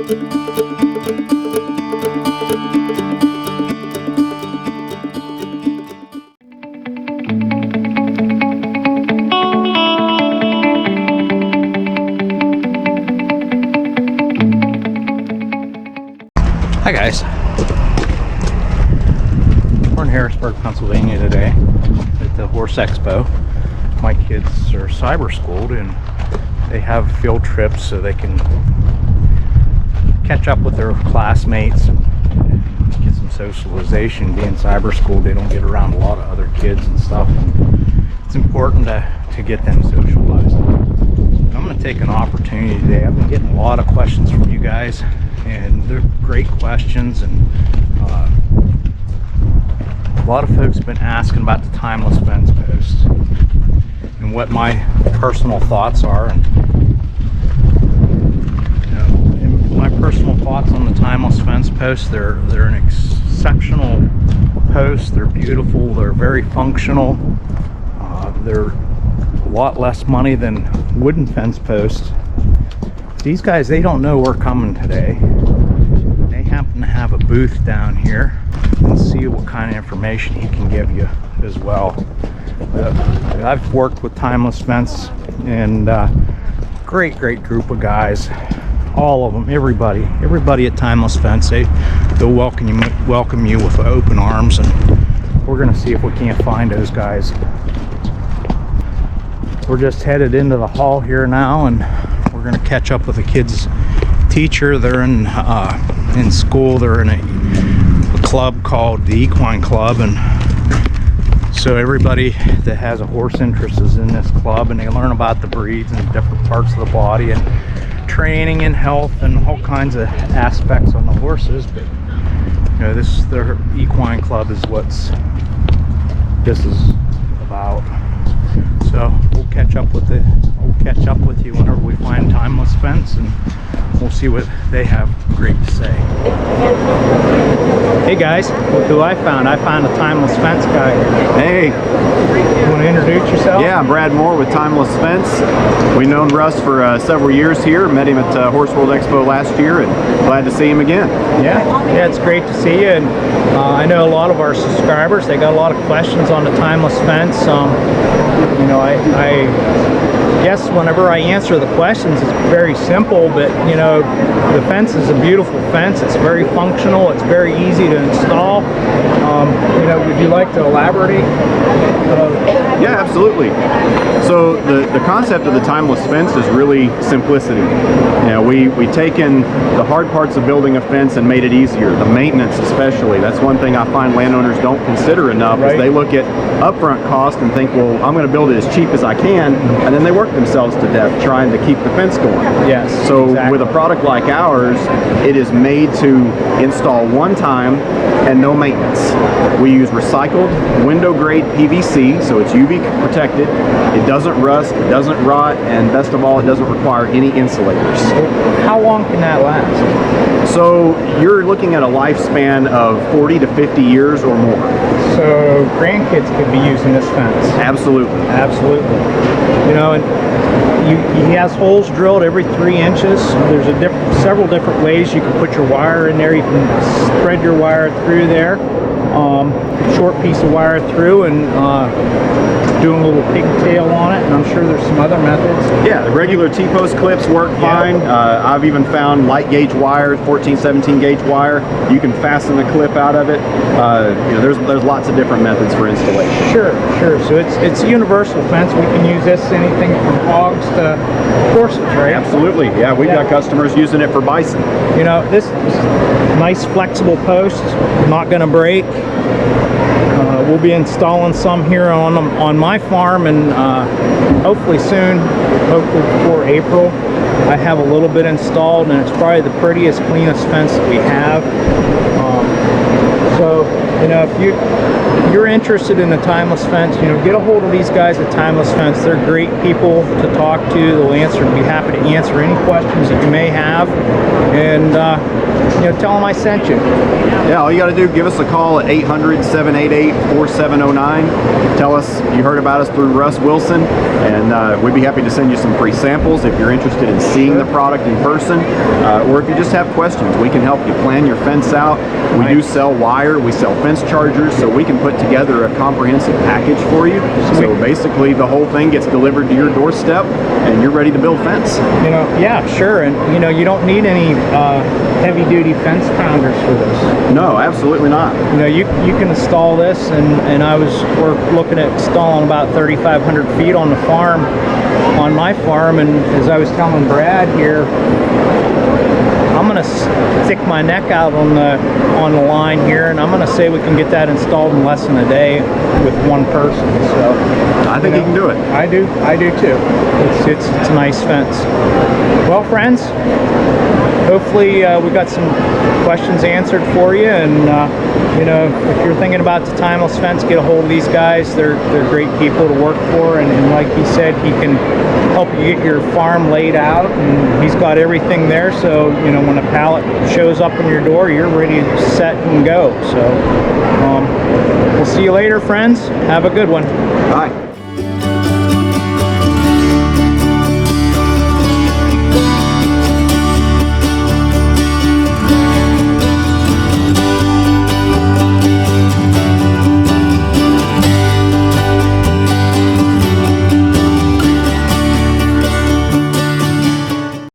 Hi guys, we're in Harrisburg, Pennsylvania today at the Horse Expo. My kids are cyber schooled and they have field trips so they can catch up with their classmates and get some socialization. Being cyber schooled, they don't get around a lot of other kids and stuff. And it's important to get them socialized. I'm going to take an opportunity today. I've been getting a lot of questions from you guys, and they're great questions, and a lot of folks have been asking about the timeless fence posts and what my personal thoughts are. And, my personal thoughts on the timeless fence posts, they're an exceptional post. They're beautiful, they're very functional, they're a lot less money than wooden fence posts. These guys, they don't know we're coming today. They happen to have a booth down here, and see what kind of information he can give you as well. I've worked with Timeless Fence, and great group of guys, all of them, everybody at Timeless Fence. They'll welcome you with open arms, and we're gonna see if we can't find those guys. We're just headed into the hall here now, and we're gonna catch up with the kids' teacher. They're in school. They're in a club called the Equine Club, and so everybody that has a horse interest is in this club, and they learn about the breeds and different parts of the body and training and health and all kinds of aspects on the horses. But their Equine Club is what's this is about. So we'll catch up with you whenever we find Timeless Fence, and we'll see what they have great to say. Hey guys, look who I found. I found a Timeless Fence guy. Hey. You want to introduce yourself? Yeah, I'm Brad Moore with Timeless Fence. We've known Russ for several years here. Met him at Horse World Expo last year, and glad to see him again. Yeah, it's great to see you. And I know a lot of our subscribers, they got a lot of questions on the Timeless Fence. I guess whenever I answer the questions, it's very simple, but the fence is a beautiful fence. It's very functional. It's very easy to install. Would you like to elaborate? Yeah, absolutely. So the concept of the Timeless Fence is really simplicity. We taken the hard parts of building a fence and made it easier. The maintenance especially. That's one thing I find landowners don't consider enough. Right. Is they look at upfront cost and think, well, I'm going to build it as cheap as I can, and then they work themselves to death trying to keep the fence going. Yes. So exactly. With a product like ours, it is made to install one time and no maintenance. We use recycled window grade PVC, so it's UV protected. It doesn't rust, it doesn't rot, and best of all, it doesn't require any insulators. How long can that last? So you're looking at a lifespan of 40 to 50 years or more. So grandkids could be using this fence. Absolutely. Absolutely. And he has holes drilled every 3 inches. There's several different ways you can put your wire in there. You can spread your wire through there, short piece of wire through, and doing a little pigtail on it, and I'm sure there's some other methods. Yeah, the regular T-post clips work fine. I've even found light gauge wire, 14, 17 gauge wire. You can fasten the clip out of it. There's lots of different methods for installation. Sure. So it's a universal fence. We can use this anything from hogs to horses, right? Absolutely. Yeah, we've got customers using it for bison. This nice flexible post, not going to break. We'll be installing some here on my farm, and hopefully soon, hopefully before April, I have a little bit installed, and it's probably the prettiest, cleanest fence that we have. So if you're interested in the Timeless Fence, get a hold of these guys at Timeless Fence. They're great people to talk to. They'll be happy to answer any questions that you may have. And tell them I sent you. Yeah, all you got to do, give us a call at 800-788-4709. Tell us you heard about us through Russ Wilson, and we'd be happy to send you some free samples if you're interested in seeing the product in person, or if you just have questions, we can help you plan your fence out. We do sell wire, we sell fence chargers, so we can put together a comprehensive package for you. So basically the whole thing gets delivered to your doorstep and you're ready to build fence. Yeah, sure. And you don't need any heavy duty fence pounders for this. No, absolutely not. You can install this, and we're looking at installing about 3,500 feet on the farm, on my farm, and as I was telling Brad here, I'm gonna stick my neck out on the line here, and I'm gonna say we can get that installed in less than a day with one person. So I think you can do it. I do too. It's a nice fence. Well, friends, hopefully we got some questions answered for you, and if you're thinking about the timeless fence, get a hold of these guys. They're great people to work for, and like he said, he can help you get your farm laid out, and he's got everything there, so when a pallet shows up in your door, you're ready to set and go. So we'll see you later, friends. Have a good one. Bye.